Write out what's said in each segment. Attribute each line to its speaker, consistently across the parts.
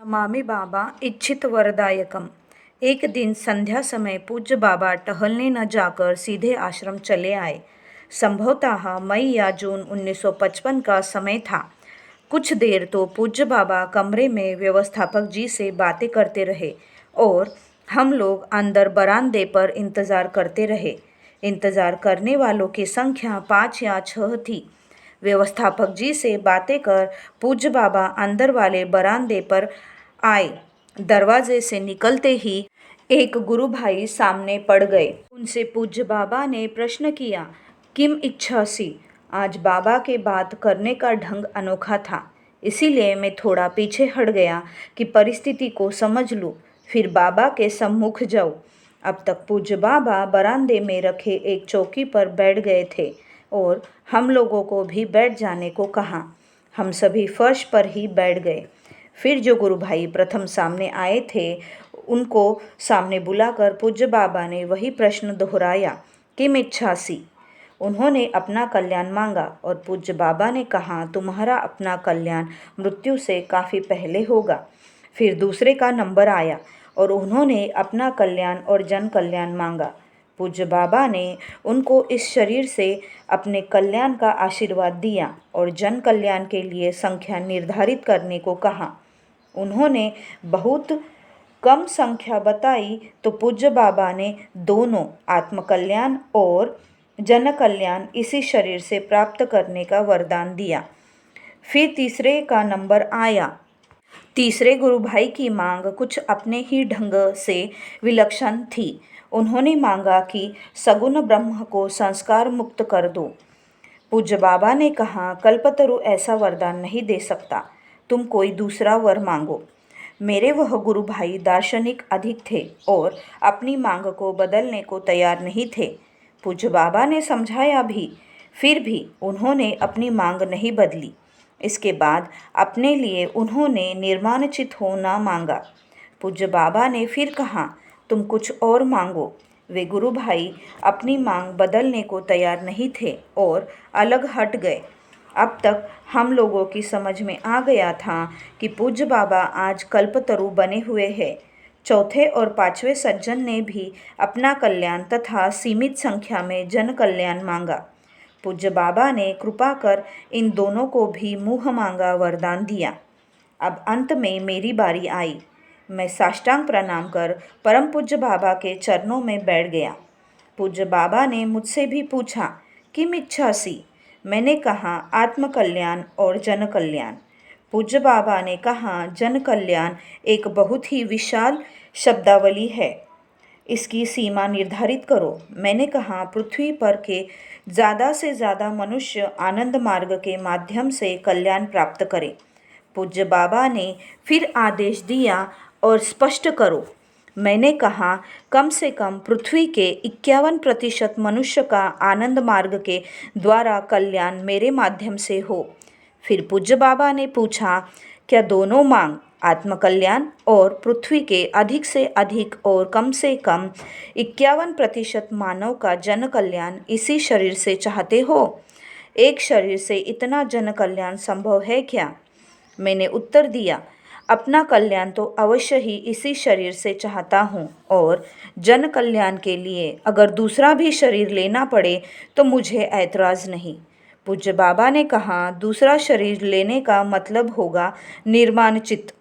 Speaker 1: नमामि बाबा इच्छित वरदायकम। एक दिन संध्या समय पूज्य बाबा टहलने न जाकर सीधे आश्रम चले आए। संभवतः मई या जून 1955 का समय था। कुछ देर तो पूज्य बाबा कमरे में व्यवस्थापक जी से बातें करते रहे और हम लोग अंदर बरामदे पर इंतज़ार करते रहे। इंतज़ार करने वालों की संख्या 5 या 6 थी। व्यवस्थापक जी से बातें कर पूज्य बाबा अंदर वाले बरामदे पर आए। दरवाजे से निकलते ही एक गुरु भाई सामने पड़ गए। उनसे पूज्य बाबा ने प्रश्न किया, किम इच्छासी। आज बाबा के बात करने का ढंग अनोखा था, इसीलिए मैं थोड़ा पीछे हट गया कि परिस्थिति को समझ लूँ, फिर बाबा के सम्मुख जाऊँ। अब तक पूज्य बाबा बरामदे में रखे एक चौकी पर बैठ गए थे और हम लोगों को भी बैठ जाने को कहा। हम सभी फर्श पर ही बैठ गए। फिर जो गुरु भाई प्रथम सामने आए थे, उनको सामने बुलाकर पूज्य बाबा ने वही प्रश्न दोहराया, किम इच्छासी। उन्होंने अपना कल्याण मांगा और पूज्य बाबा ने कहा, तुम्हारा अपना कल्याण मृत्यु से काफ़ी पहले होगा। फिर दूसरे का नंबर आया और उन्होंने अपना कल्याण और जन कल्याण मांगा। पूज्य बाबा ने उनको इस शरीर से अपने कल्याण का आशीर्वाद दिया और जन कल्याण के लिए संख्या निर्धारित करने को कहा। उन्होंने बहुत कम संख्या बताई तो पूज्य बाबा ने दोनों आत्मकल्याण और जन कल्याण इसी शरीर से प्राप्त करने का वरदान दिया। फिर तीसरे का नंबर आया। तीसरे गुरु भाई की मांग कुछ अपने ही ढंग से विलक्षण थी। उन्होंने मांगा कि सगुण ब्रह्म को संस्कार मुक्त कर दो। पूज्य बाबा ने कहा, कल्पतरु ऐसा वरदान नहीं दे सकता, तुम कोई दूसरा वर मांगो। मेरे वह गुरु भाई दार्शनिक अधिक थे और अपनी मांग को बदलने को तैयार नहीं थे। पूज्य बाबा ने समझाया भी, फिर भी उन्होंने अपनी मांग नहीं बदली। इसके बाद अपने लिए उन्होंने निर्माणचित होना मांगा। पूज्य बाबा ने फिर कहा, तुम कुछ और मांगो। वे गुरु भाई अपनी मांग बदलने को तैयार नहीं थे और अलग हट गए। अब तक हम लोगों की समझ में आ गया था कि पूज्य बाबा आज कल्पतरु बने हुए हैं। चौथे और पांचवें सज्जन ने भी अपना कल्याण तथा सीमित संख्या में जन कल्याण मांगा। पूज्य बाबा ने कृपा कर इन दोनों को भी मुँह मांगा वरदान दिया। अब अंत में मेरी बारी आई। मैं साष्टांग प्रणाम कर परम पूज्य बाबा के चरणों में बैठ गया। पूज्य बाबा ने मुझसे भी पूछा, किम इच्छासी। मैंने कहा, आत्म कल्याण और जन कल्याण। पूज्य बाबा ने कहा, जन कल्याण एक बहुत ही विशाल शब्दावली है, इसकी सीमा निर्धारित करो। मैंने कहा, पृथ्वी पर के ज़्यादा से ज़्यादा मनुष्य आनंद मार्ग के माध्यम से कल्याण प्राप्त करें। पूज्य बाबा ने फिर आदेश दिया और स्पष्ट करो। मैंने कहा, कम से कम पृथ्वी के 51% मनुष्य का आनंद मार्ग के द्वारा कल्याण मेरे माध्यम से हो। फिर पूज्य बाबा ने पूछा, क्या दोनों मांग आत्मकल्याण और पृथ्वी के अधिक से अधिक और कम से कम 51% मानव का जन कल्याण इसी शरीर से चाहते हो? एक शरीर से इतना जन कल्याण संभव है क्या? मैंने उत्तर दिया, अपना कल्याण तो अवश्य ही इसी शरीर से चाहता हूँ और जन कल्याण के लिए अगर दूसरा भी शरीर लेना पड़े तो मुझे ऐतराज़ नहीं। पूज्य बाबा ने कहा, दूसरा शरीर लेने का मतलब होगा निर्माण चित्त।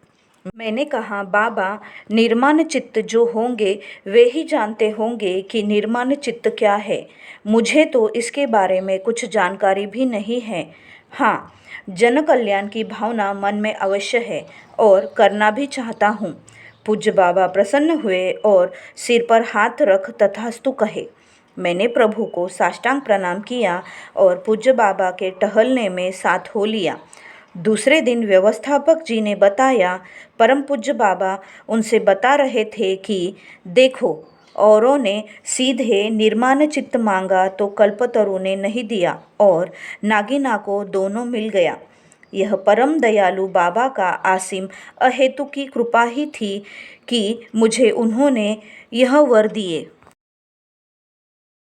Speaker 1: मैंने कहा, बाबा, निर्माण चित्त जो होंगे वे ही जानते होंगे कि निर्माण चित्त क्या है। मुझे तो इसके बारे में कुछ जानकारी भी नहीं है। हाँ, जन कल्याण की भावना मन में अवश्य है और करना भी चाहता हूँ। पूज्य बाबा प्रसन्न हुए और सिर पर हाथ रख तथास्तु कहे। मैंने प्रभु को साष्टांग प्रणाम किया और पूज्य बाबा के टहलने में साथ हो लिया। दूसरे दिन व्यवस्थापक जी ने बताया, परम पूज्य बाबा उनसे बता रहे थे कि देखो, औरों ने सीधे निर्माण चित्त मांगा तो कल्पतरु ने नहीं दिया और नागिना को दोनों मिल गया। यह परम दयालु बाबा का असीम अहेतु की कृपा ही थी कि मुझे उन्होंने यह वर दिए।